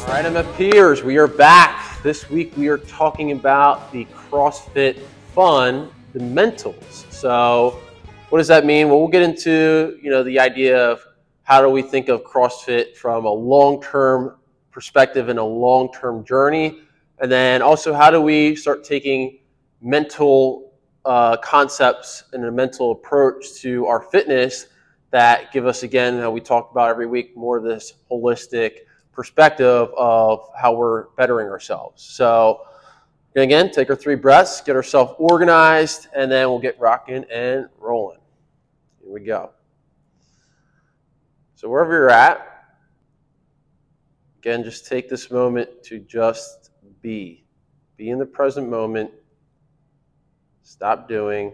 All right, MFPers, we are back. This week we are talking about the CrossFit FUNdamentals. So what does that mean? Well, we'll get into, the idea of how do we think of CrossFit from a long-term perspective and a long-term journey. And then also how do we start taking mental concepts and a mental approach to our fitness that give us, again, how we talk about every week, more of this holistic perspective of how we're bettering ourselves. So again, take our 3 breaths, get ourselves organized, and then we'll get rocking and rolling. Here we go. So wherever you're at, again, just take this moment to just be. Be in the present moment. Stop doing.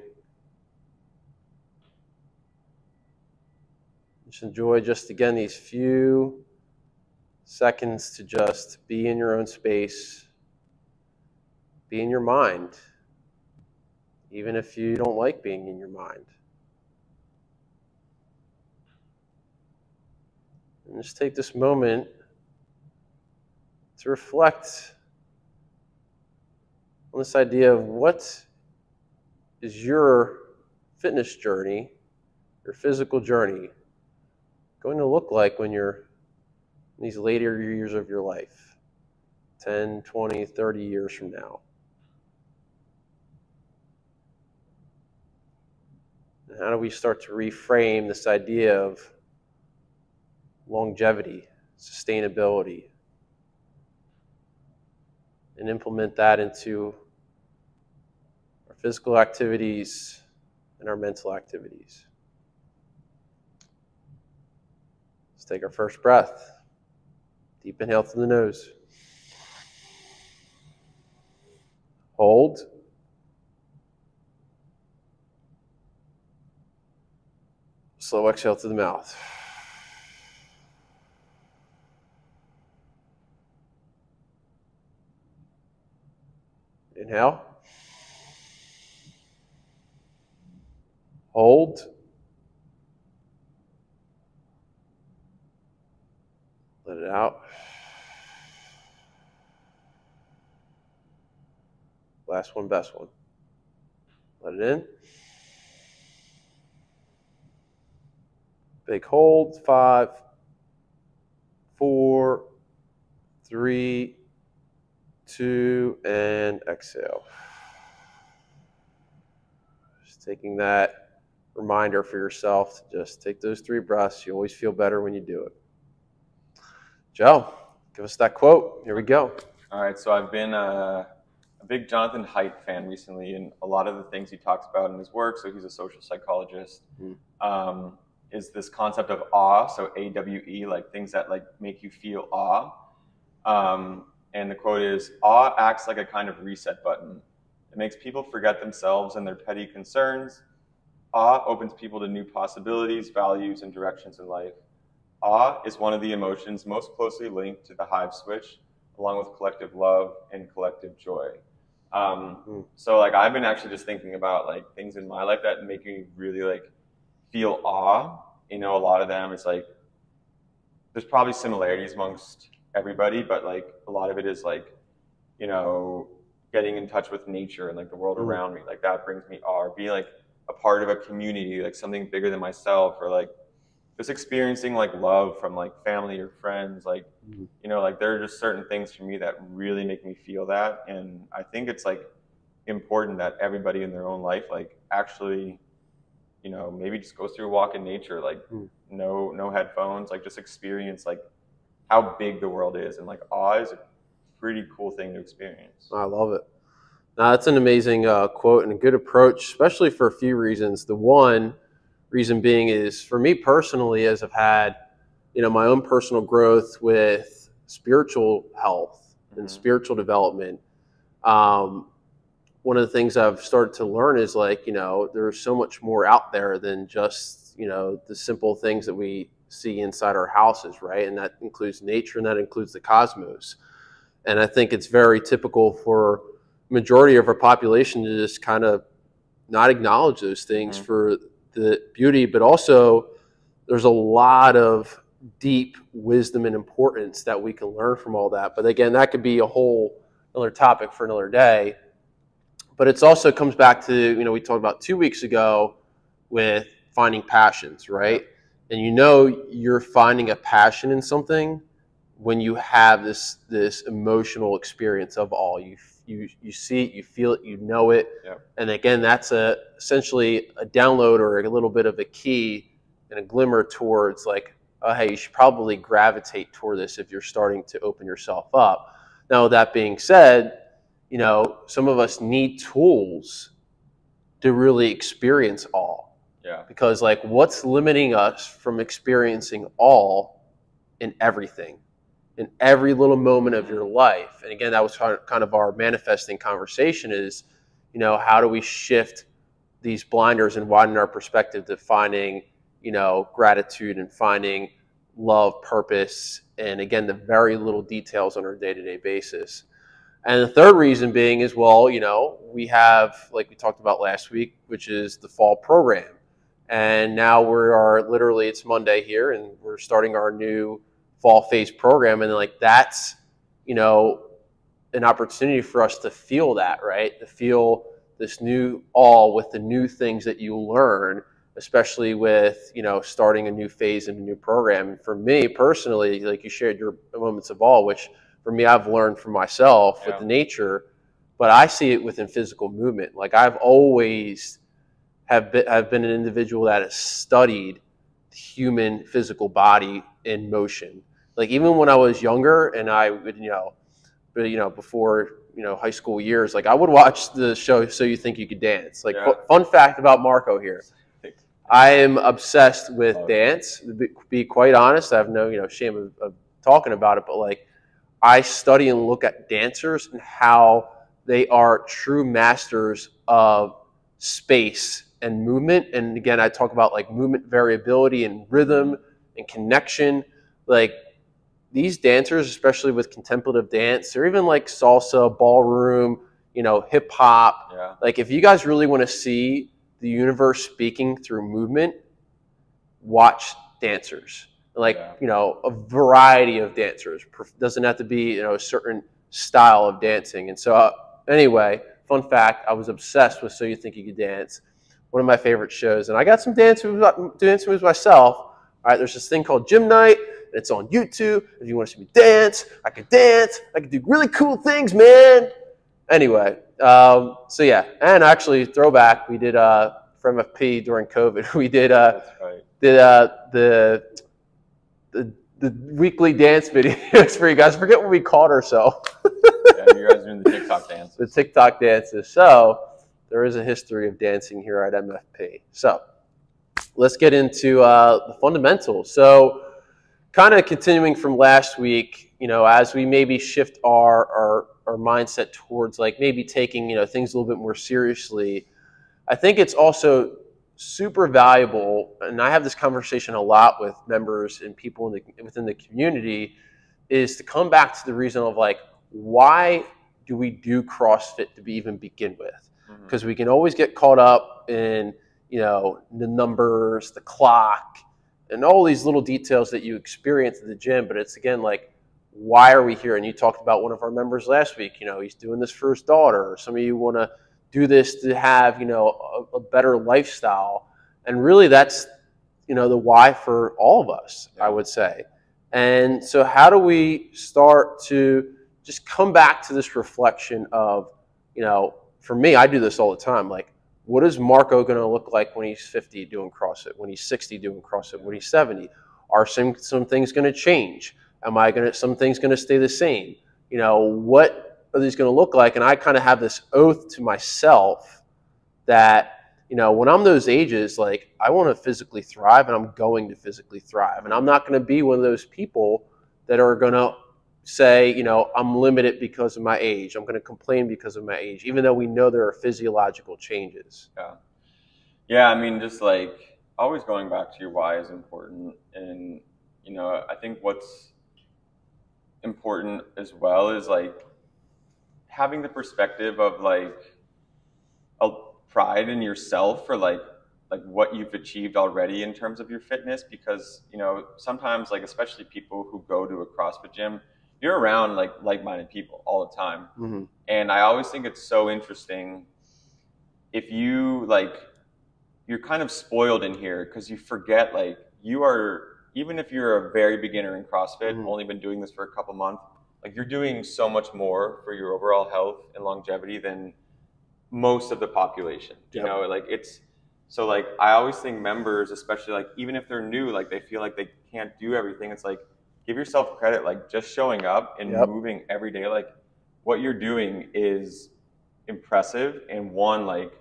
Just enjoy again, these few seconds to just be in your own space, be in your mind, even if you don't like being in your mind. And just take this moment to reflect on this idea of what is your fitness journey, your physical journey, going to look like when you're in these later years of your life, 10, 20, 30 years from now. And how do we start to reframe this idea of longevity, sustainability, and implement that into our physical activities and our mental activities? Let's take our first breath. Deep inhale through the nose. Hold. Slow exhale through the mouth. Inhale. Hold. Let it out. Last one, best one. Let it in. Big hold. 5, 4, 3, 2, and exhale. Just taking that reminder for yourself to just take those 3 breaths. You always feel better when you do it. Joe, give us that quote. Here we go. All right, so I've been a big Jonathan Haidt fan recently, and a lot of the things he talks about in his work, so he's a social psychologist, is this concept of awe, so A-W-E, like things that make you feel awe. And the quote is, awe acts like a kind of reset button. It makes people forget themselves and their petty concerns. Awe opens people to new possibilities, values, and directions in life. Awe is one of the emotions most closely linked to the hive switch, along with collective love and collective joy. So I've been actually just thinking about things in my life that make me really feel awe. A lot of them is there's probably similarities amongst everybody, but a lot of it is getting in touch with nature and the world around me. That brings me awe. Or being a part of a community, something bigger than myself, or just experiencing love from family or friends. There are just certain things for me that really make me feel that. And I think it's important that everybody in their own life actually maybe just goes through a walk in nature, no headphones, just experience how big the world is. And awe is a pretty cool thing to experience. I love it. Now, that's an amazing quote and a good approach, especially for a few reasons. The one reason being is, for me personally, as I've had, my own personal growth with spiritual health and spiritual development, one of the things I've started to learn is there's so much more out there than just, the simple things that we see inside our houses, right? And that includes nature, and that includes the cosmos. And I think it's very typical for majority of our population to just kind of not acknowledge those things for the beauty, but also there's a lot of deep wisdom and importance that we can learn from all that. But again, that could be a whole another topic for another day. But it's also comes back to, you know, we talked about 2 weeks ago with finding passions, right? And you know you're finding a passion in something when you have this emotional experience of all. You see it, you feel it, you know it. And again, that's essentially a download or a little bit of a key and a glimmer towards like, oh, hey, you should probably gravitate toward this if you're starting to open yourself up. Now, that being said, you know, some of us need tools to really experience all. Because like, what's limiting us from experiencing all in everything, in every little moment of your life? And again, that was kind of our manifesting conversation is, you know, how do we shift these blinders and widen our perspective to finding, you know, gratitude and finding love, purpose, and again, the very little details on our day-to-day basis. And the third reason being is, well, you know, we have, like we talked about last week, which is the fall program. And now we are literally, it's Monday here, and we're starting our new fall phase program. And like, that's, you know, an opportunity for us to feel that, right? To feel this new all with the new things that you learn, especially with, you know, starting a new phase in a new program. And for me personally, like you shared your moments of awe, which for me, I've learned from myself with the nature, but I see it within physical movement. Like I've always have been an individual that has studied the human physical body in motion. Like even when I was younger and I would, you know, before, you know, high school years, like I would watch the show So You Think You Could Dance. Like fun fact about Marco here. I am obsessed with dance, to be quite honest. I have no, you know, shame of talking about it, but like I study and look at dancers and how they are true masters of space and movement. And again, I talk about like movement variability and rhythm and connection. Like these dancers, especially with contemplative dance, or even like salsa, ballroom, you know, hip hop. Like if you guys really want to see the universe speaking through movement, watch dancers. Like, you know, a variety of dancers. Doesn't have to be, you know, a certain style of dancing. And so anyway, fun fact, I was obsessed with So You Think You Could Dance. One of my favorite shows. And I got some dance moves myself. All right, there's this thing called Gym Night. And it's on YouTube. If you want to see me dance, I could do really cool things, man. Anyway, so yeah. And actually, throwback, we did for MFP during COVID, we did the weekly dance videos for you guys. I forget what we called ourselves. You guys doing the TikTok dances. The TikTok dances. So there is a history of dancing here at MFP. So let's get into the fundamentals. So kind of continuing from last week, you know, as we maybe shift our mindset towards like maybe taking, you know, things a little bit more seriously, I think it's also super valuable, and I have this conversation a lot with members and people within the community, is to come back to the reason of like, why do we do CrossFit to even begin with? Because we can always get caught up in, you know, the numbers, the clock, and all these little details that you experience at the gym. But it's again like, why are we here? And you talked about one of our members last week. You know, he's doing this for his daughter. Or some of you want to do this to have, you know, a better lifestyle. And really that's, you know, the why for all of us, I would say. And so how do we start to just come back to this reflection of, you know, for me, I do this all the time. Like, what is Marco going to look like when he's 50 doing CrossFit, when he's 60 doing CrossFit, when he's 70? Are some things going to change? Some things going to stay the same? You know, what are these going to look like? And I kind of have this oath to myself that, you know, when I'm those ages, like I want to physically thrive, and I'm going to physically thrive. And I'm not going to be one of those people that are going to say, you know, I'm limited because of my age. I'm going to complain because of my age, even though we know there are physiological changes. Yeah, I mean, just like always going back to your why is important. And, you know, I think what's important as well is like having the perspective of like a pride in yourself for like like what you've achieved already in terms of your fitness, because you know sometimes like especially people who go to a CrossFit gym, you're around like like-minded people all the time. Mm-hmm. And I always think it's so interesting if you like you're kind of spoiled in here because you forget like you are, even if you're a very beginner in CrossFit, Mm-hmm. only been doing this for a couple months, like you're doing so much more for your overall health and longevity than most of the population. You Yep. know, like it's so like I always think members, especially like even if they're new, like they feel like they can't do everything. It's like give yourself credit, like just showing up and Yep. moving every day, like what you're doing is impressive. And one, like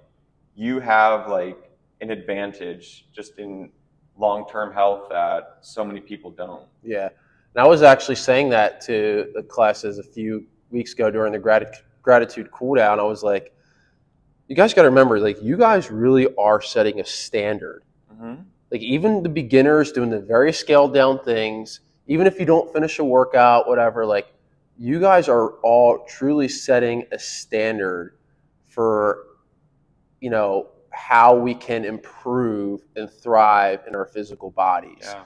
you have like an advantage just in long-term health that so many people don't. Yeah. And I was actually saying that to the classes a few weeks ago during the gratitude cool down. I was like, you guys got to remember, like, you guys really are setting a standard. Mm-hmm. Like, even the beginners doing the very scaled down things, even if you don't finish a workout, whatever, like, you guys are all truly setting a standard for, you know, how we can improve and thrive in our physical bodies. Yeah.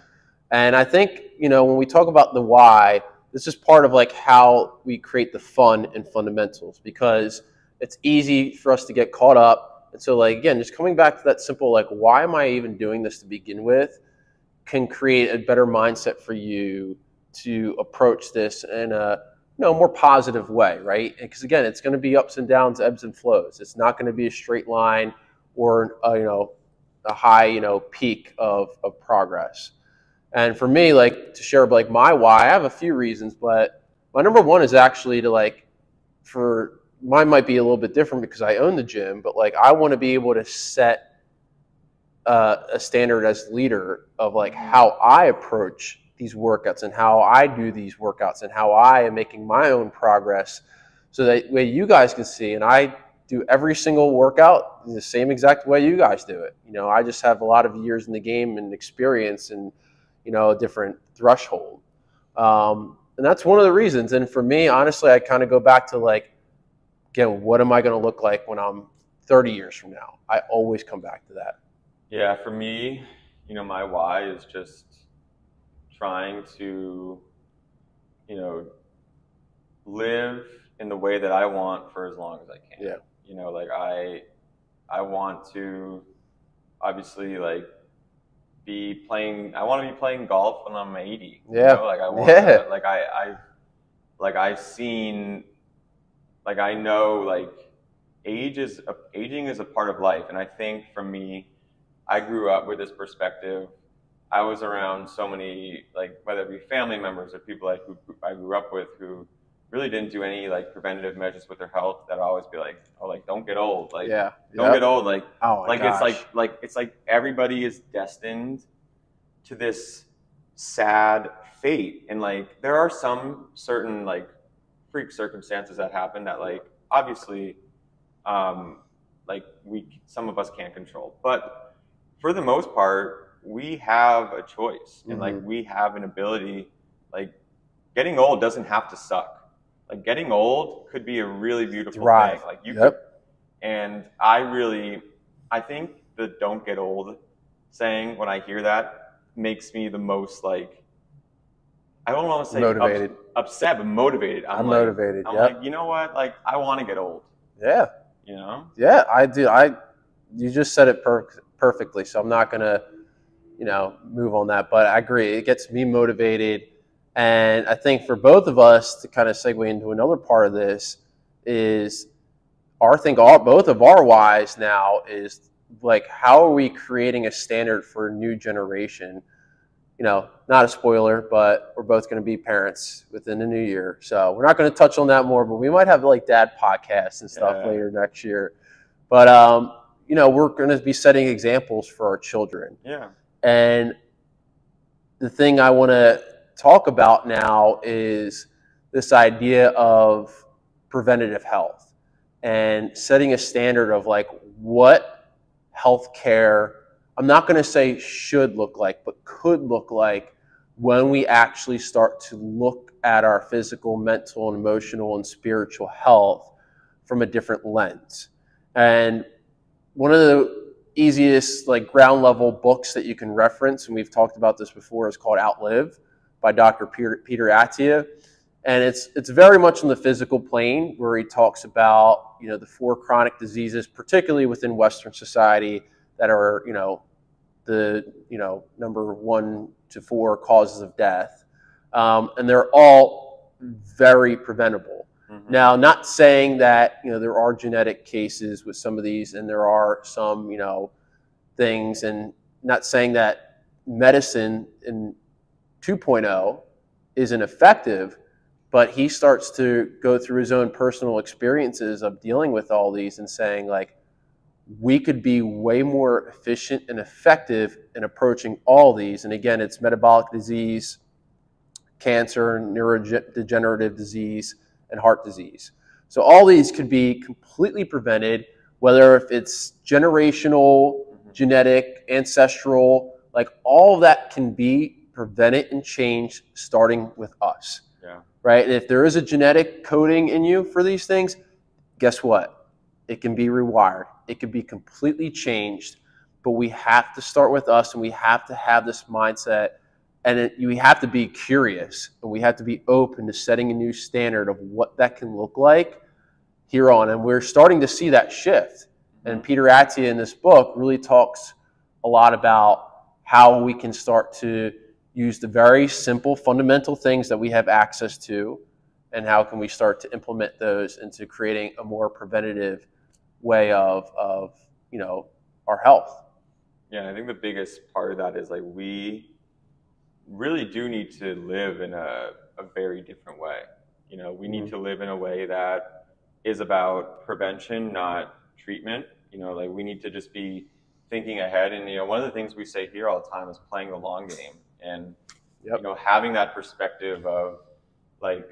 And I think, you know, when we talk about the why, this is part of like how we create the fun in fundamentals, because it's easy for us to get caught up. And so like, again, just coming back to that simple, like, why am I even doing this to begin with, can create a better mindset for you to approach this in a, you know, more positive way, right? Because again, it's going to be ups and downs, ebbs and flows. It's not going to be a straight line or, you know, a high, you know, peak of progress. And for me, like, to share like my why, I have a few reasons, but my number one is actually to like, for mine might be a little bit different because I own the gym, but like I want to be able to set a standard as leader of like how I approach these workouts and how I do these workouts and how I am making my own progress, so that way you guys can see. And I do every single workout the same exact way you guys do it. You know, I just have a lot of years in the game and experience and, you know, a different threshold. And that's one of the reasons. And for me, honestly, I kind of go back to like, again, what am I going to look like when I'm 30 years from now? I always come back to that. Yeah, for me, you know, my why is just trying to, you know, live in the way that I want for as long as I can. Yeah. You know, like I want to obviously like I want to be playing golf when I'm 80. Yeah. You know? Like I want Yeah. to, I've seen, like I know like aging is a part of life. And I think for me, I grew up with this perspective. I was around so many, like whether it be family members or people like who I grew up with who really didn't do any like preventative measures with their health, that I'd always be like, oh, like don't get old, like Yeah. don't get old, like Oh my like gosh. it's like everybody is destined to this sad fate. And like there are some certain like freak circumstances that happen that like obviously like some of us can't control, but for the most part we have a choice. And like we have an ability. Like getting old doesn't have to suck. Like getting old could be a really beautiful thing. Like you could, and I think the don't get old saying, when I hear that, makes me the most like, I don't want to say motivated. Upset, but motivated. I'm like, motivated. I'm like, you know what? Like I want to get old. Yeah. You know? Yeah, I do. You just said it perfectly. So I'm not going to, you know, move on that, but I agree. It gets me motivated. And I think for both of us to kind of segue into another part of this is both of our whys now is like, how are we creating a standard for a new generation? You know, not a spoiler, but we're both going to be parents within the new year. So we're not going to touch on that more, but we might have like dad podcasts and stuff later next year. But, you know, we're going to be setting examples for our children. Yeah. And the thing I want to talk about now is this idea of preventative health and setting a standard of like what healthcare, I'm not going to say should look like, but could look like when we actually start to look at our physical, mental, and emotional and spiritual health from a different lens. And one of the easiest like ground level books that you can reference, and we've talked about this before, is called Outlive by Dr. Peter Attia. And it's very much on the physical plane, where he talks about, you know, the 4 chronic diseases, particularly within Western society, that are, you know, the, you know, number 1 to 4 causes of death. And they're all very preventable. Mm-hmm. Now, not saying that, you know, there are genetic cases with some of these, and there are some, you know, things, and not saying that medicine in 2.0 isn't effective, but he starts to go through his own personal experiences of dealing with all these and saying, like, we could be way more efficient and effective in approaching all these. And again, it's metabolic disease, cancer, neurodegenerative disease, and heart disease. So all these could be completely prevented, whether if it's generational, genetic, ancestral, like all of that can be prevented and changed starting with us. Yeah. Right? And if there is a genetic coding in you for these things, guess what? It can be rewired. It can be completely changed, but we have to start with us, and we have to have this mindset, and we have to be curious, and we have to be open to setting a new standard of what that can look like here on. And we're starting to see that shift. And Peter Attia in this book really talks a lot about how we can start to use the very simple fundamental things that we have access to, and how can we start to implement those into creating a more preventative way of you know, our health. Yeah, and I think the biggest part of that is, like, we really do need to live in a very different way. You know, we need to live in a way that is about prevention, not treatment. You know, like, we need to just be thinking ahead. And, you know, one of the things we say here all the time is playing the long game. And, you know, having that perspective of, like,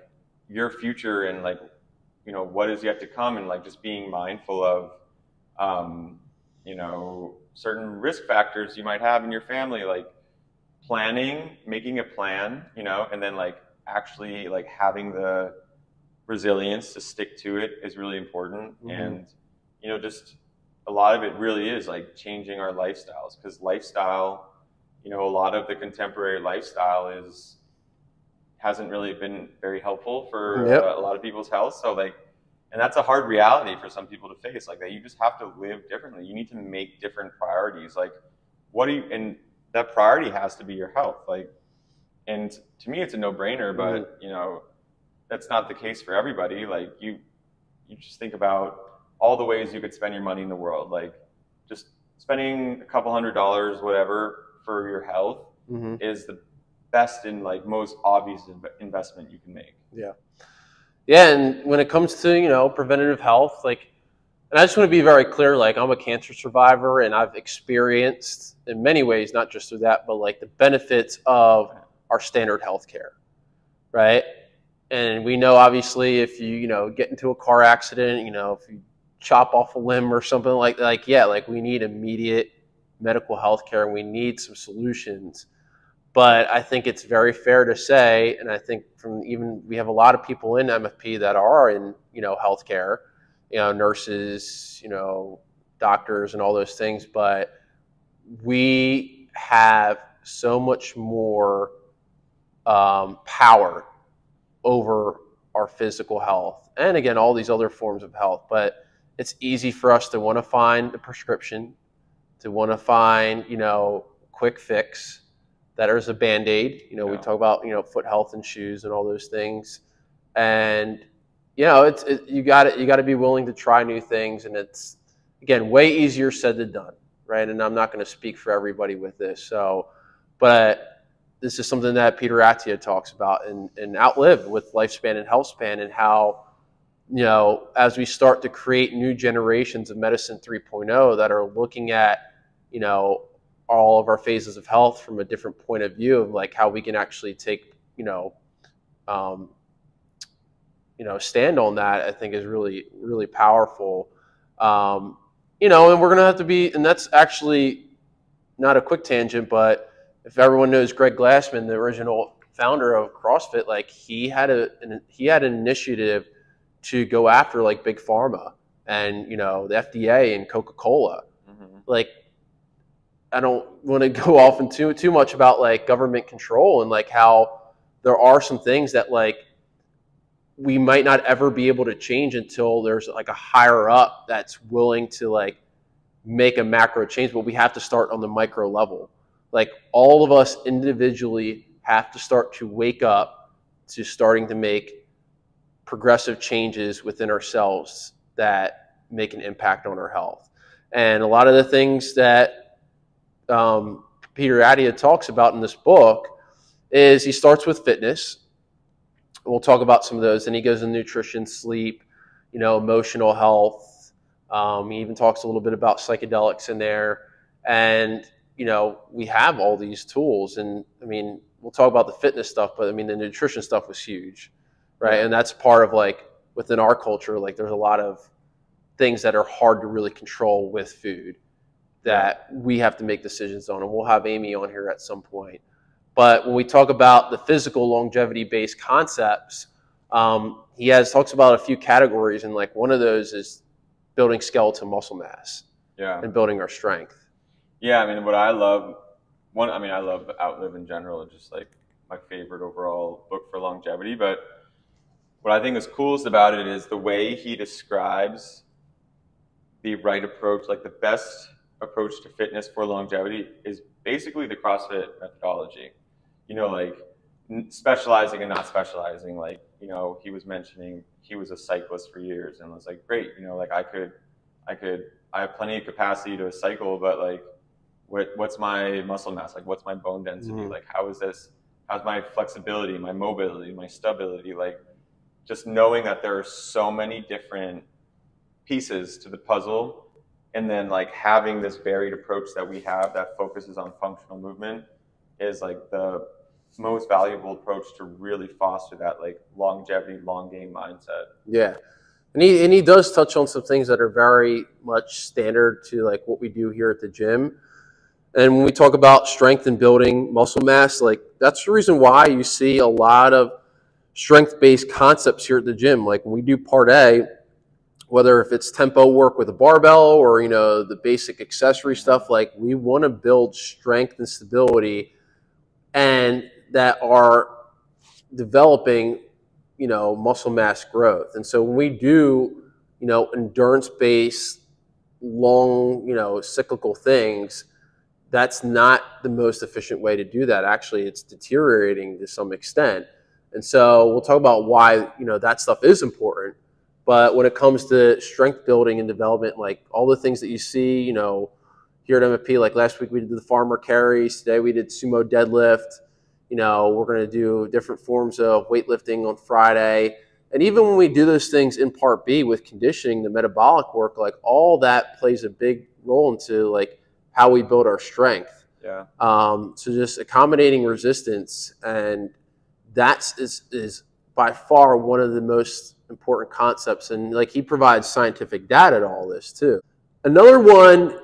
your future and, like, you know, what is yet to come, and, like, just being mindful of, you know, certain risk factors you might have in your family, like planning, making a plan, you know, and then, like, actually, like, having the resilience to stick to it is really important. And, you know, just a lot of it really is, like, changing our lifestyles, because lifestyle, you know, a lot of the contemporary lifestyle hasn't really been very helpful for a lot of people's health. So, like, and that's a hard reality for some people to face, like, that you just have to live differently. You need to make different priorities. Like, and that priority has to be your health. Like, and to me, it's a no-brainer, but, you know, that's not the case for everybody. Like, you just think about all the ways you could spend your money in the world. Like, just spending a couple $100s, whatever, for your health is the best and, like, most obvious investment you can make. Yeah. Yeah, and when it comes to, you know, preventative health, like, and I just want to be very clear, like, I'm a cancer survivor, and I've experienced in many ways, not just through that, but, like, the benefits of our standard health care, right? And we know, obviously, if you know, get into a car accident, you know, if you chop off a limb or something like, yeah, like, we need immediate medical health care, and we need some solutions. But I think it's very fair to say, and I think we have a lot of people in MFP that are in, you know, healthcare, you know, nurses, you know, doctors, and all those things. But we have so much more power over our physical health, and again, all these other forms of health. But it's easy for us to want to find the prescription, to want to find, you know, quick fix. That is a Band-Aid. You know, we talk about, you know, foot health and shoes and all those things. And, you know, you got to be willing to try new things. And it's, again, way easier said than done, right? And I'm not going to speak for everybody with this. So, but this is something that Peter Attia talks about and Outlive with lifespan and health span, and how, you know, as we start to create new generations of medicine 3.0 that are looking at, you know, all of our phases of health from a different point of view, of, like, how we can actually take, you know, stand on that, I think is really, really powerful. You know, and we're going to have to be, and that's actually not a quick tangent, but if everyone knows Greg Glassman, the original founder of CrossFit, like, he had an initiative to go after, like, big pharma and, you know, the FDA and Coca-Cola. Like, I don't want to go off into too much about like government control and like how there are some things that like we might not ever be able to change until there's like a higher up that's willing to like make a macro change, but we have to start on the micro level. Like all of us individually have to start to wake up to starting to make progressive changes within ourselves that make an impact on our health. And a lot of the things that Peter Attia talks about in this book is he starts with fitness. We'll talk about some of those. And he goes into nutrition, sleep, emotional health. He even talks a little bit about psychedelics in there. And, we have all these tools. And I mean, we'll talk about the fitness stuff, but I mean, the nutrition stuff was huge, right? Yeah. And that's part of like within our culture, like there's a lot of things that are hard to really control with food that we have to make decisions on. And we'll have Amy on here at some point. But when we talk about the physical longevity-based concepts, he talks about a few categories, and like one of those is building skeletal muscle mass and building our strength. Yeah, I mean, what I love, I love Outlive in general. It's just like my favorite overall book for longevity. But what I think is coolest about it is the way he describes the right approach, like the best approach to fitness for longevity is basically the CrossFit methodology. Like specializing and not specializing. Like, he was mentioning he was a cyclist for years and was like, great, like I have plenty of capacity to cycle, but like, what's my muscle mass? Like, what's my bone density? Mm-hmm. Like, how's my flexibility, my mobility, my stability? Like, just knowing that there are so many different pieces to the puzzle, and then like having this varied approach that we have that focuses on functional movement is like the most valuable approach to really foster that like longevity, long game mindset. Yeah. And he does touch on some things that are very much standard to like what we do here at the gym. And when we talk about strength and building muscle mass, like that's the reason why you see a lot of strength-based concepts here at the gym. Like when we do part A, whether if it's tempo work with a barbell or, the basic accessory stuff, like we want to build strength and stability and that are developing, muscle mass growth. And so when we do, endurance-based, long, cyclical things, that's not the most efficient way to do that. Actually, it's deteriorating to some extent. And so we'll talk about why, that stuff is important. But when it comes to strength building and development, like all the things that you see, here at MFP, like last week we did the farmer carries, today we did sumo deadlift, we're going to do different forms of weightlifting on Friday. And even when we do those things in part B with conditioning, the metabolic work, like all that plays a big role into like how we build our strength. Yeah. So just accommodating resistance, and that is by far one of the most important concepts. And like he provides scientific data to all this too. Another one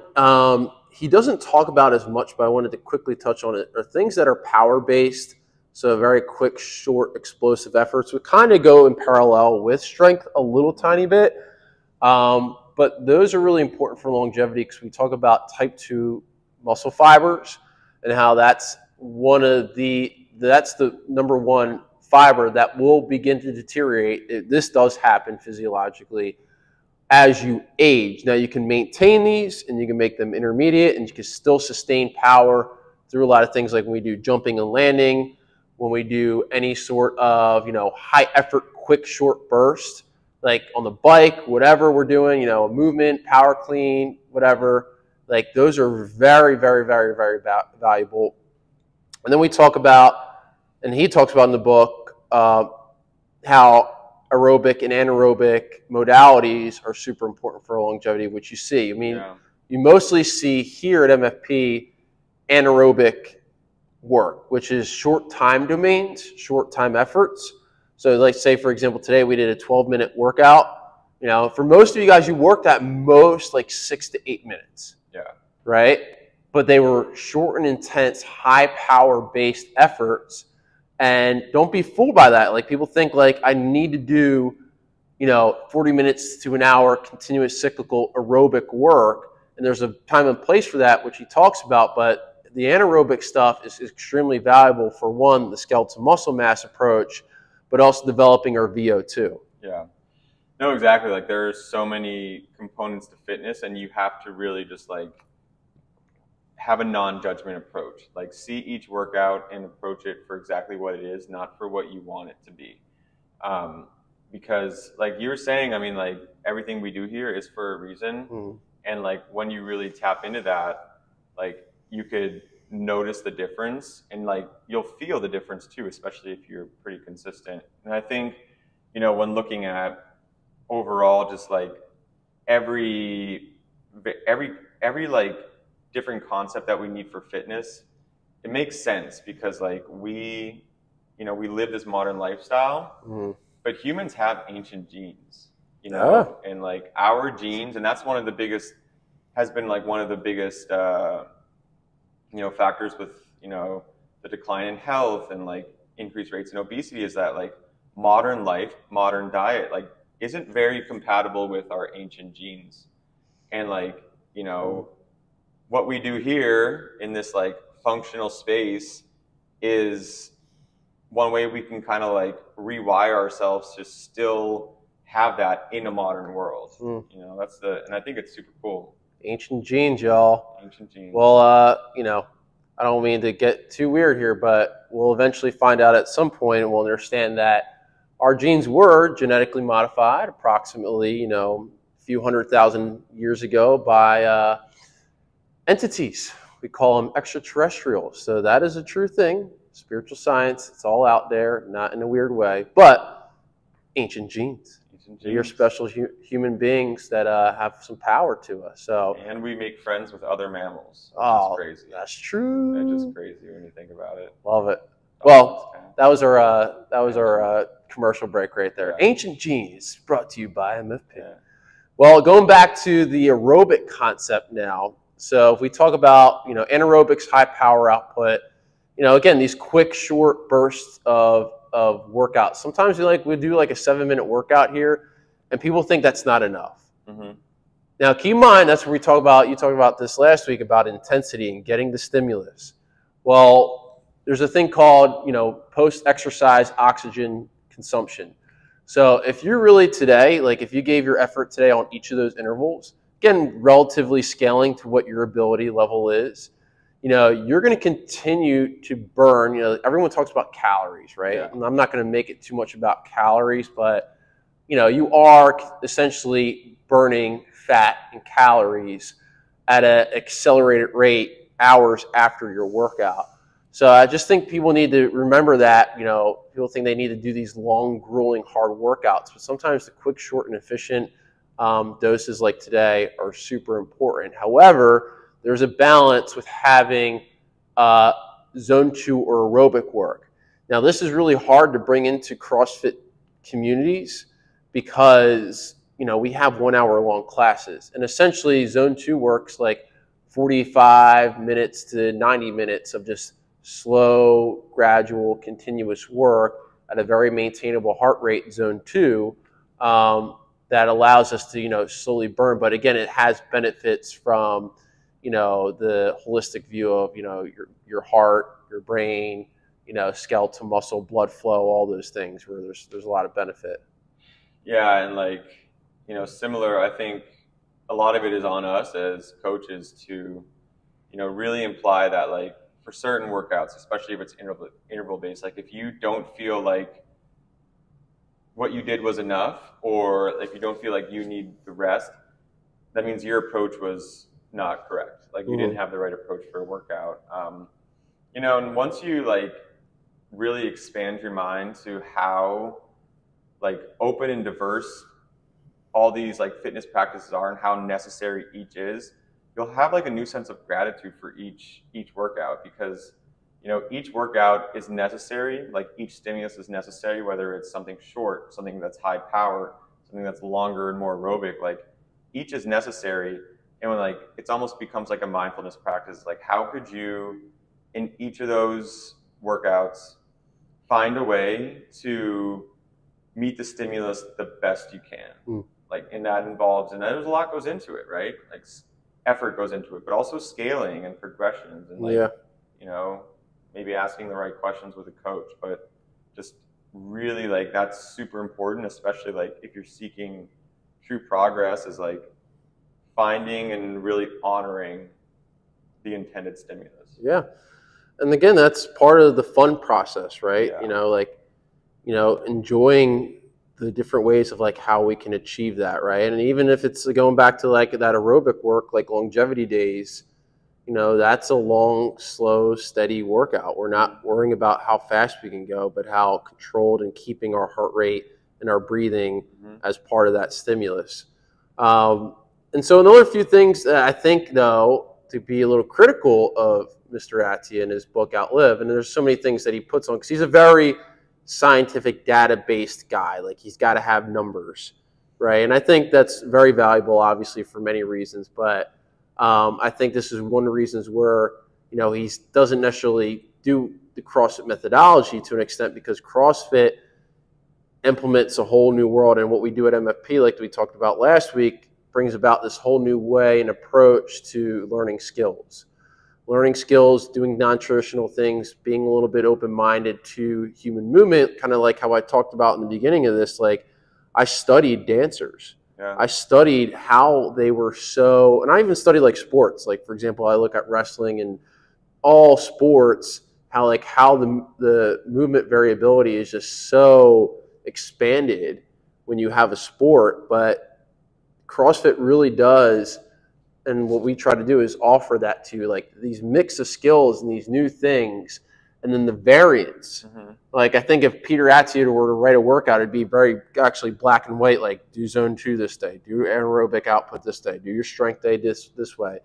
he doesn't talk about as much, but I wanted to quickly touch on it, are things that are power-based. So very quick, short, explosive efforts would kind of go in parallel with strength a little tiny bit. But those are really important for longevity because we talk about type 2 muscle fibers and how that's the number one fiber that will begin to deteriorate. This does happen physiologically as you age. Now you can maintain these and you can make them intermediate and you can still sustain power through a lot of things like when we do jumping and landing, when we do any sort of, high effort, quick, short burst, like on the bike, whatever we're doing, a movement, power clean, whatever, like those are very, very, very, very valuable. And then we talk about, and he talks about in the book, how aerobic and anaerobic modalities are super important for longevity, which you see. I mean, you mostly see here at MFP anaerobic work, which is short time domains, short time efforts. So like say, for example, today we did a 12-minute workout. For most of you guys, you worked at most like 6 to 8 minutes. Yeah. Right? But they were short and intense, high power based efforts. And don't be fooled by that. Like people think like I need to do, 40 minutes to an hour continuous cyclical aerobic work. and there's a time and place for that, which he talks about, but the anaerobic stuff is extremely valuable for, one, the skeletal muscle mass approach, but also developing our VO2. Yeah. No, exactly. Like there's so many components to fitness, and you have to really just like have a non-judgment approach. Like see each workout and approach it for exactly what it is, not for what you want it to be. Because like you were saying, I mean, like everything we do here is for a reason. And like when you really tap into that, like you could notice the difference, and like you'll feel the difference too, especially if you're pretty consistent. And I think, you know, when looking at overall just like every like different concept that we need for fitness, it makes sense because like we live this modern lifestyle, but humans have ancient genes, you know, and like our genes, and that's one of the biggest you know, factors with, you know, the decline in health and like increased rates in obesity, is that like modern life, modern diet, like isn't very compatible with our ancient genes. And like, you know, what we do here in this like functional space is one way we can kind of like rewire ourselves to still have that in a modern world. You know, and I think it's super cool. Ancient genes, y'all. Ancient genes. Well, you know, I don't mean to get too weird here, but we'll eventually find out at some point, and we'll understand that our genes were genetically modified approximately, you know, a few 100,000 years ago by entities. We call them extraterrestrials. So that is a true thing. Spiritual science, it's all out there, not in a weird way, but ancient genes. You're special human beings that have some power to us. So, and we make friends with other mammals. Oh, crazy. That's true. It's just crazy when you think about it. Love it. Well, that was our commercial break right there. Yeah. Ancient Genes, brought to you by MFP. Yeah. Well, going back to the aerobic concept now. So if we talk about, you know, anaerobics, high power output, you know, again, these quick, short bursts of workouts. Sometimes we do like a 7-minute workout here, and people think that's not enough. Now, keep in mind, that's where we talk about, you talked about this last week, about intensity and getting the stimulus. Well, there's a thing called, you know, post-exercise oxygen consumption. So if you're really today, like if you gave your effort today on each of those intervals, again, relatively scaling to what your ability level is, you know, you're going to continue to burn, you know, everyone talks about calories, right? Yeah. And I'm not going to make it too much about calories, but, you know, you are essentially burning fat and calories at an accelerated rate hours after your workout. So I just think people need to remember that, you know, people think they need to do these long, grueling, hard workouts, but sometimes the quick, short, and efficient doses like today are super important. However, there's a balance with having zone 2 or aerobic work. Now, this is really hard to bring into CrossFit communities because, you know, we have 1 hour long classes, and essentially zone 2 works like 45 minutes to 90 minutes of just slow, gradual, continuous work at a very maintainable heart rate, zone 2, that allows us to, you know, slowly burn. But again, it has benefits from, you know, the holistic view of, you know, your heart, your brain, you know, skeletal muscle, blood flow, all those things where there's a lot of benefit. Yeah, and like, you know, similar, I think a lot of it is on us as coaches to, you know, really imply that like for certain workouts, especially if it's interval based, like if you don't feel like what you did was enough, or if you don't feel like you need the rest, that means your approach was not correct. Like you didn't have the right approach for a workout. You know, and once you like really expand your mind to how like open and diverse all these like fitness practices are and how necessary each is, you'll have like a new sense of gratitude for each workout, because, you know, each workout is necessary. Like each stimulus is necessary, whether it's something short, something that's high power, something that's longer and more aerobic. Like each is necessary. And when like it almost becomes like a mindfulness practice, like how could you in each of those workouts find a way to meet the stimulus the best you can? Like, and that involves, and there's a lot goes into it, right? Like effort goes into it, but also scaling and progressions and like, you know, maybe asking the right questions with a coach, but just really like that's super important, especially like if you're seeking true progress, is like finding and really honoring the intended stimulus. Yeah. And again, that's part of the fun process, right? Yeah. You know, like, you know, enjoying the different ways of like how we can achieve that, right? And even if it's going back to like that aerobic work, like longevity days, you know, that's a long, slow, steady workout. We're not worrying about how fast we can go, but how controlled and keeping our heart rate and our breathing as part of that stimulus. And so another few things that I think, though, to be a little critical of Mr. Attia in his book Outlive, and there's so many things that he puts on, because he's a very scientific data-based guy. Like, he's got to have numbers, right? And I think that's very valuable, obviously, for many reasons, but I think this is one of the reasons where, you know, he doesn't necessarily do the CrossFit methodology to an extent, because CrossFit implements a whole new world, and what we do at MFP, like we talked about last week, brings about this whole new way and approach to learning skills. Learning skills, doing non-traditional things, being a little bit open-minded to human movement, kind of like how I talked about in the beginning of this. Like, I studied dancers. Yeah. I studied how they were so, and I even studied like sports. Like, for example, I look at wrestling and all sports, how the movement variability is just so expanded when you have a sport. But CrossFit really does, and what we try to do is offer that to you, like these mix of skills and these new things, and then the variance. Like, I think if Peter Attia were to write a workout, it'd be very actually black and white, like do zone 2 this day, do aerobic output this day, do your strength day this way.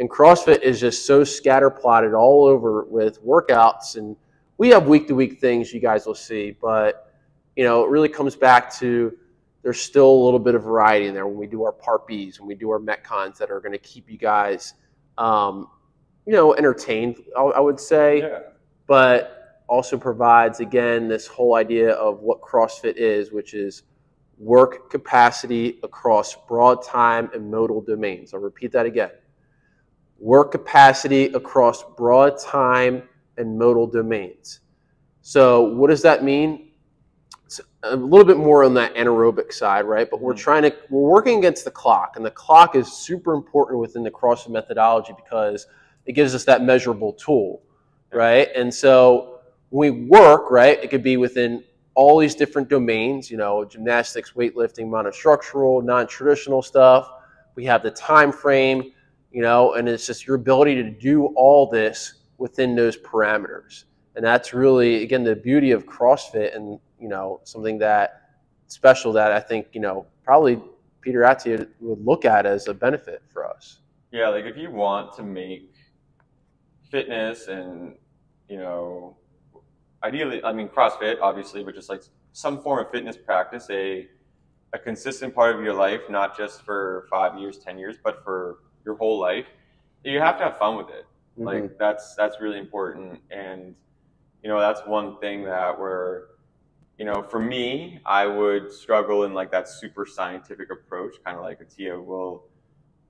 And CrossFit is just so scatter plotted all over with workouts, and we have week-to-week things you guys will see, but you know, it really comes back to there's still a little bit of variety in there when we do our Part Bs, when we do our Metcons that are going to keep you guys, you know, entertained, I would say. Yeah. But also provides, again, this whole idea of what CrossFit is, which is work capacity across broad time and modal domains. I'll repeat that again. Work capacity across broad time and modal domains. So what does that mean? It's a little bit more on that anaerobic side, right? But we're working against the clock, and the clock is super important within the CrossFit methodology because it gives us that measurable tool, right? And so when we work, right, it could be within all these different domains, you know, gymnastics, weightlifting, monostructural, non-traditional stuff. We have the time frame, you know, and it's just your ability to do all this within those parameters. And that's really, again, the beauty of CrossFit, and, you know, something that special that I think, you know, probably Peter Attia would look at as a benefit for us. Yeah, like if you want to make fitness and, you know, ideally, I mean, CrossFit, obviously, but just like some form of fitness practice, a consistent part of your life, not just for 5 years, 10 years, but for your whole life, you have to have fun with it. Like, that's really important. And, you know, that's one thing that you know, for me, I would struggle in like that super scientific approach, kind of like Attia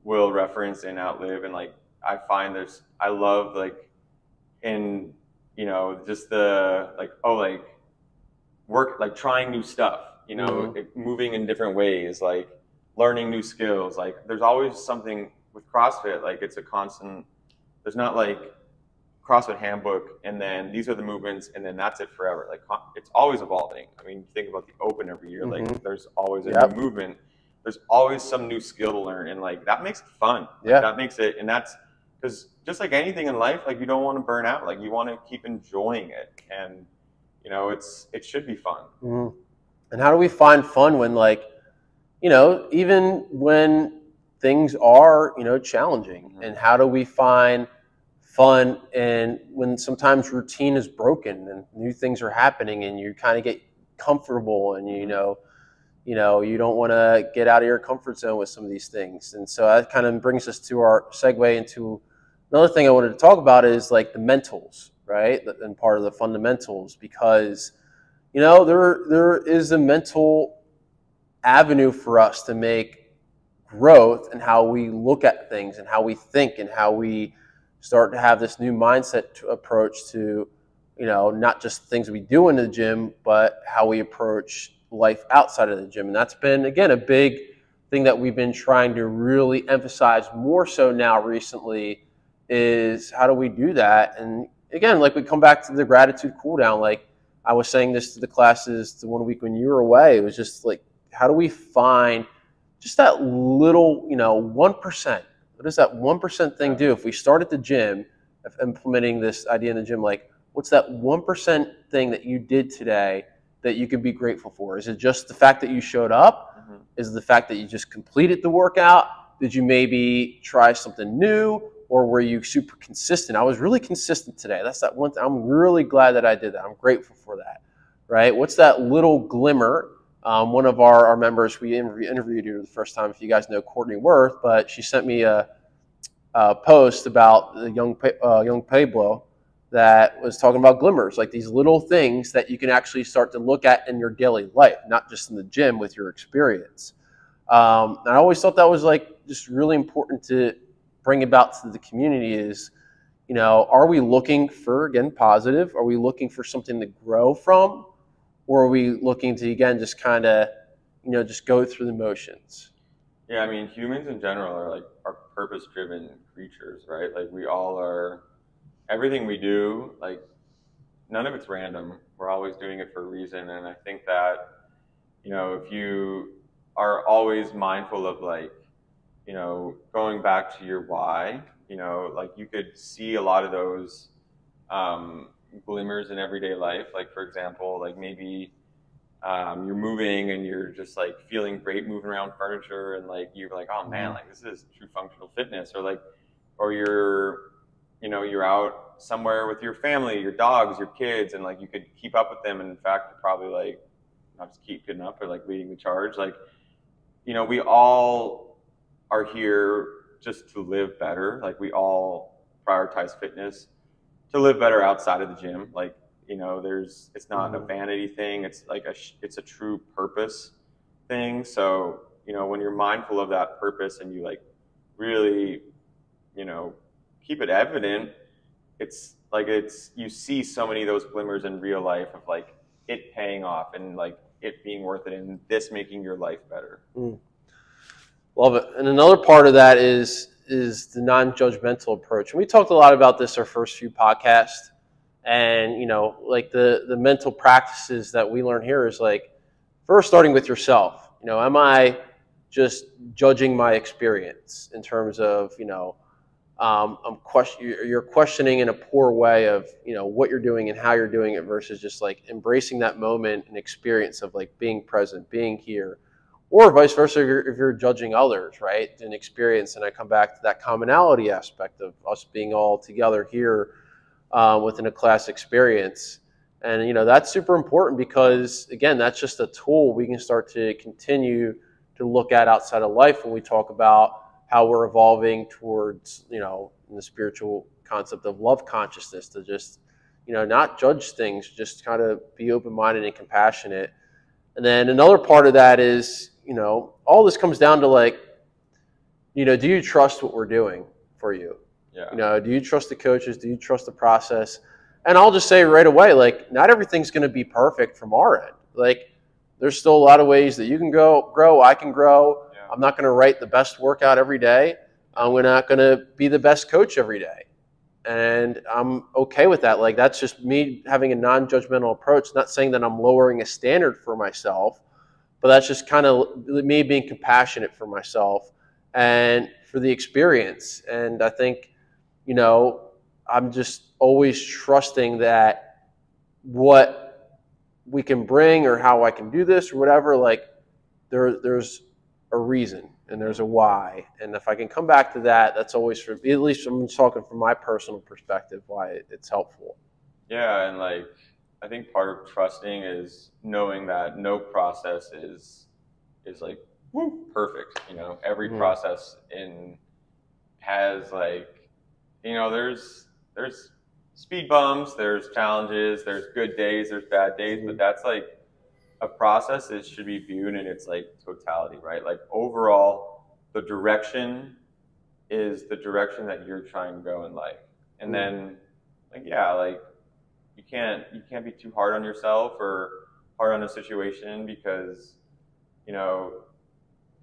will reference in Outlive. And like, I find I love like, in, you know, just the like, work, like trying new stuff, you know, moving in different ways, like learning new skills. Like, there's always something with CrossFit, like it's a constant, there's not like CrossFit handbook, and then these are the movements, and then that's it forever. Like, it's always evolving. I mean, think about the Open every year. Like, there's always a new movement. There's always some new skill to learn, and like that makes it fun. Like, that makes it, and that's because just like anything in life, like you don't want to burn out. Like, you want to keep enjoying it, and you know, it should be fun. And how do we find fun when, like, you know, even when things are, you know, challenging, and how do we find fun and when sometimes routine is broken and new things are happening and you kind of get comfortable and you know you don't want to get out of your comfort zone with some of these things. And so that kind of brings us to our segue into another thing I wanted to talk about is like the mentals, right? And part of the fundamentals, because you know there is a mental avenue for us to make growth and how we look at things and how we think and how we start to have this new mindset approach to, not just things we do in the gym, but how we approach life outside of the gym. And that's been, again, a big thing that we've been trying to really emphasize more so now recently is how do we do that? And again, like we come back to the gratitude cool down, like I was saying this to the classes the 1 week when you were away, it was just like, how do we find just that little, 1%? What does that 1% thing do? If we start at the gym, of implementing this idea in the gym, like what's that 1% thing that you did today that you can be grateful for? Is it just the fact that you showed up? Mm-hmm. Is it the fact that you just completed the workout? Did you maybe try something new? Or were you super consistent? I was really consistent today. That's that one thing. I'm really glad that I did that. I'm grateful for that, right? What's that little glimmer? One of our members, we interviewed her the first time, if you guys know Courtney Worth, but she sent me a post about the young Pablo that was talking about glimmers, like these little things that you can actually start to look at in your daily life, not just in the gym with your experience. And I always thought that was like just really important to bring about to the community is, are we looking for, again, positive? Are we looking for something to grow from? Or are we looking to, again, just kind of, just go through the motions? Yeah, I mean, humans in general are purpose-driven creatures, right? Like we all are, everything we do, like none of it's random. We're always doing it for a reason. And I think that, if you are always mindful of going back to your why, like you could see a lot of those glimmers in everyday life. Like for example, like maybe you're moving and you're just like feeling great moving around furniture and like you're like, oh man, like this is true functional fitness. Or you're out somewhere with your family, your dogs, your kids, and like you could keep up with them, and in fact you're probably like not just keeping up but like leading the charge. Like we all are here just to live better. Like we all prioritize fitness to live better outside of the gym. Like, it's not a vanity thing. It's like it's a true purpose thing. So, when you're mindful of that purpose and you like really, keep it evident, it's like you see so many of those glimmers in real life of like it paying off and like it being worth it and this making your life better. Love it. And another part of that is the non-judgmental approach. And we talked a lot about this our first few podcasts. And, like the mental practices that we learn here is like, first starting with yourself. Am I just judging my experience in terms of, you're questioning in a poor way of, what you're doing and how you're doing it versus just like embracing that moment and experience of like being present, being here. Or vice versa, if you're judging others, right, an experience. And I come back to that commonality aspect of us being all together here within a class experience. And, that's super important because, again, that's just a tool we can start to continue to look at outside of life when we talk about how we're evolving towards, in the spiritual concept of love consciousness, to just, not judge things, just kind of be open-minded and compassionate. And then another part of that is, all this comes down to like, do you trust what we're doing for you? Yeah. Do you trust the coaches? Do you trust the process? And I'll just say right away, like, not everything's going to be perfect from our end. Like, there's still a lot of ways that you can grow. I can grow. Yeah. I'm not going to write the best workout every day. I'm not going to be the best coach every day. And I'm okay with that. Like, that's just me having a non-judgmental approach. Not saying that I'm lowering a standard for myself, but that's just kind of me being compassionate for myself and for the experience. And I think, I'm just always trusting that what we can bring or how I can do this or whatever, like there's a reason and there's a why. And if I can come back to that, that's always, at least I'm talking from my personal perspective, why it's helpful. Yeah, and like I think part of trusting is knowing that no process is like perfect. Every process has like, there's speed bumps, there's challenges, there's good days, there's bad days, but that's like a process that should be viewed in its like totality, right? Like overall, the direction is the direction that you're trying to go in life. And then, like, yeah, like you can't be too hard on yourself or hard on a situation, because, you know,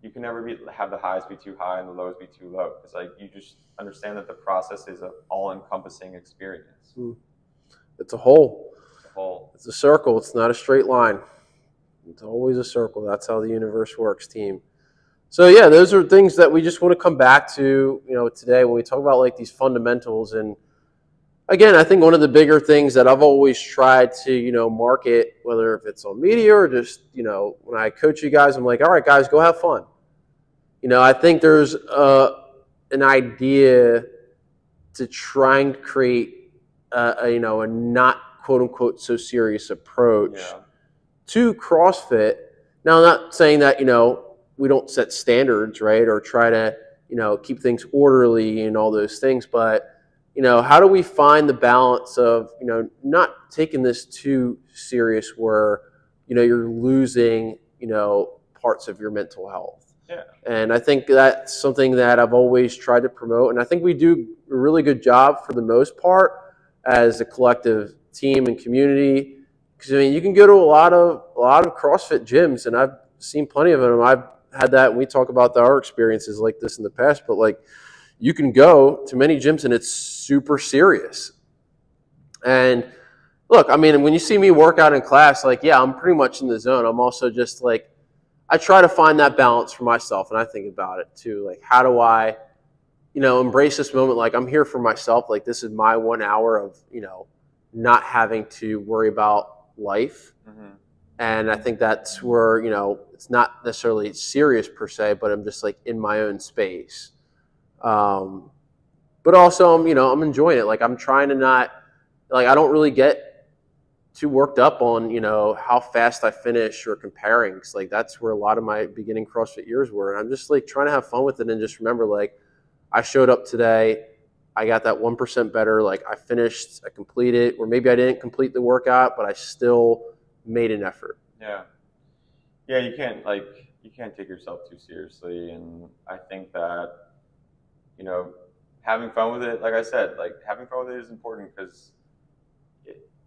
you can never have the highs be too high and the lows be too low. It's like you just understand that the process is an all-encompassing experience. It's a whole. It's a whole. It's a circle. It's not a straight line. It's always a circle. That's how the universe works, team. So yeah, those are things that we just want to come back to, you know, today when we talk about like these fundamentals. And again, I think one of the bigger things that I've always tried to, you know, market, whether if it's on media or just, you know, when I coach you guys, I'm like, all right, guys, go have fun. You know, I think there's an idea to try and create you know, a not quote unquote so serious approach to CrossFit. Now, I'm not saying that, you know, we don't set standards, right, or try to, you know, keep things orderly and all those things, but, you know, how do we find the balance of, you know, not taking this too serious where, you know, you're losing, you know, parts of your mental health. Yeah. And I think that's something that I've always tried to promote, and I think we do a really good job for the most part as a collective team and community. Because I mean, you can go to a lot of CrossFit gyms, and I've seen plenty of them. I've had that, and we talk about our experiences like this in the past. But like, you can go to many gyms, and it's super serious. And look, I mean, when you see me work out in class, like, yeah, I'm pretty much in the zone. I'm also just like, I try to find that balance for myself, and I think about it too. Like, how do I, you know, embrace this moment? Like, I'm here for myself. Like, this is my 1 hour of, you know, not having to worry about life. And I think that's where, you know, it's not necessarily serious per se, but I'm just like in my own space. But also, you know, I'm enjoying it. Like, I'm trying to not, like, I don't really get too worked up on, you know, how fast I finish or comparing. Cause like, that's where a lot of my beginning CrossFit years were. And I'm just like trying to have fun with it and just remember, like, I showed up today, I got that 1% better. Like, I finished, I completed, or maybe I didn't complete the workout, but I still made an effort. Yeah. Yeah, you can't take yourself too seriously. And I think that, you know, having fun with it, like I said, like, having fun with it is important, because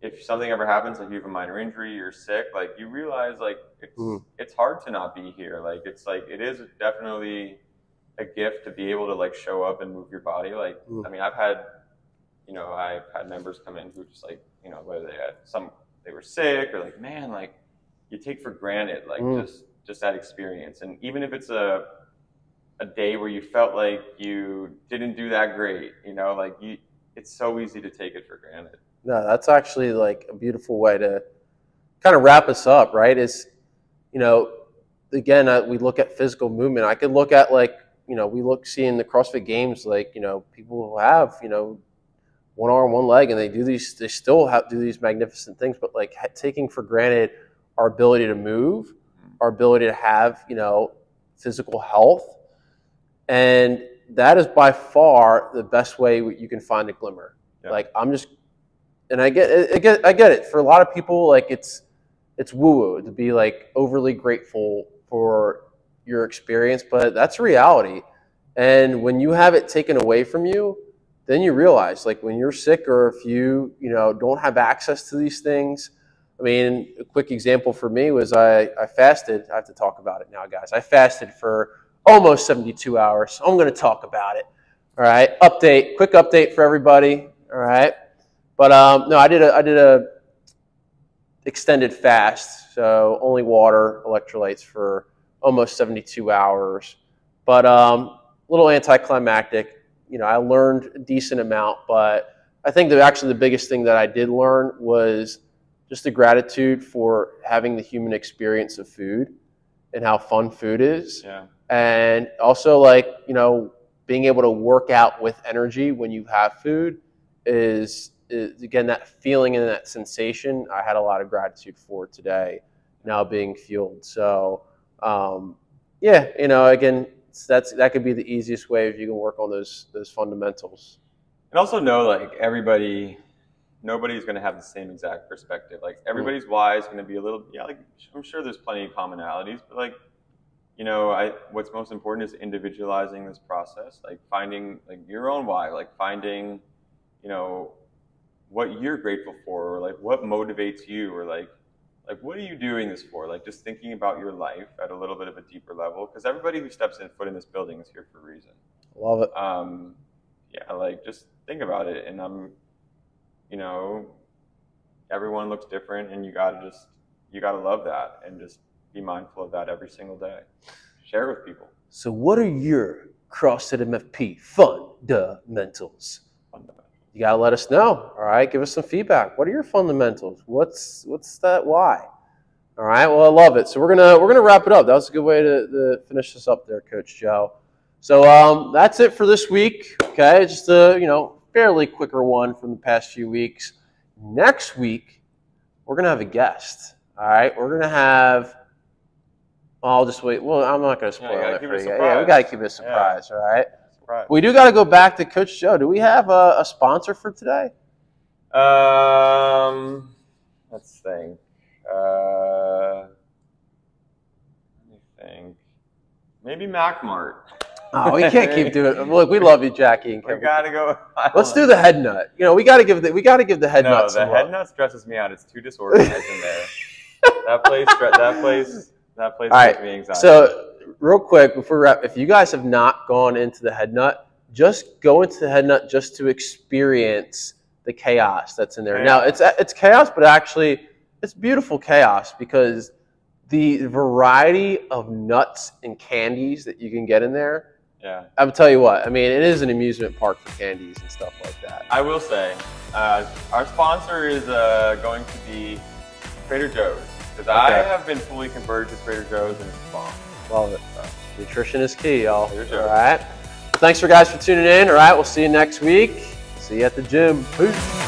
if something ever happens, like you have a minor injury, you're sick, like, you realize, like, it's hard to not be here. Like, it's like, it is definitely a gift to be able to, like, show up and move your body. Like, I mean, I've had members come in who just, like, you know, whether they were sick or like, man, like, you take for granted, like, just that experience. And even if it's a day where you felt like you didn't do that great, you know, like, it's so easy to take it for granted. No, that's actually like a beautiful way to kind of wrap us up, right? Is, you know, again, we look at physical movement. I could look at, like, you know, seeing the CrossFit Games, like, you know, people who have, you know, one arm, one leg, and they still do these magnificent things, but like taking for granted our ability to move, our ability to have, you know, physical health. And that is by far the best way you can find a glimmer. Yeah. Like, and I get it. For a lot of people, like, it's woo-woo to be like overly grateful for your experience, but that's reality. And when you have it taken away from you, then you realize, like, when you're sick or if you know, don't have access to these things. I mean, a quick example for me was I fasted. I have to talk about it now, guys. I fasted for almost 72 hours. So I'm going to talk about it. All right. Quick update for everybody. All right. But no, I did a extended fast, so only water, electrolytes for almost 72 hours. But a little anticlimactic. You know, I learned a decent amount, but I think that actually the biggest thing that I did learn was just the gratitude for having the human experience of food and how fun food is. Yeah. And also, like, you know, being able to work out with energy when you have food is again, that feeling and that sensation I had a lot of gratitude for today, now being fueled. So, yeah, you know, again, that could be the easiest way if you can work on those fundamentals. And also know, like, nobody's going to have the same exact perspective. Like, everybody's why is going to be a little, yeah, like, I'm sure there's plenty of commonalities, but, like, you know, what's most important is individualizing this process, like finding like your own why, like finding, you know, what you're grateful for, or like what motivates you, or like what are you doing this for? Like just thinking about your life at a little bit of a deeper level, because everybody who steps in foot in this building is here for a reason. Love it. Yeah, like just think about it, and you know, everyone looks different, and you gotta love that, and just be mindful of that every single day. Share it with people. So what are your CrossFit MFP fundamentals? You gotta let us know. All right, give us some feedback. What are your fundamentals? What's that why? All right, well, I love it. So we're gonna wrap it up. That was a good way to finish this up there, Coach Joe. So that's it for this week. Okay, just a fairly quicker one from the past few weeks. Next week we're gonna have a guest. All right, we're gonna have. I'll just wait. Well, I'm not gonna spoil it for you. Yeah, we gotta keep it a surprise. All right. Surprise. We do gotta go back to Coach Joe. Do we have a sponsor for today? Let's think. Let me think. Maybe MacMart. Oh, we can't keep doing it. Look, we love you, Jackie and Kevin. We gotta go. Let's do the head nut. You know, we gotta give the head nut. No, the head nut stresses me out. It's too disorganized in there. That place gives me anxiety. So, real quick before we wrap, if you guys have not gone into the head nut, just go into the head nut just to experience the chaos that's in there. Now, it's chaos, but actually, it's beautiful chaos because the variety of nuts and candies that you can get in there. Yeah. I'll tell you what, I mean, it is an amusement park for candies and stuff like that. I will say, our sponsor is going to be Trader Joe's, because I have been fully converted to Trader Joe's, and it's bomb. Love it. Nutrition is key, y'all. Trader Joe's. All right. Thanks for guys for tuning in. All right, we'll see you next week. See you at the gym. Peace.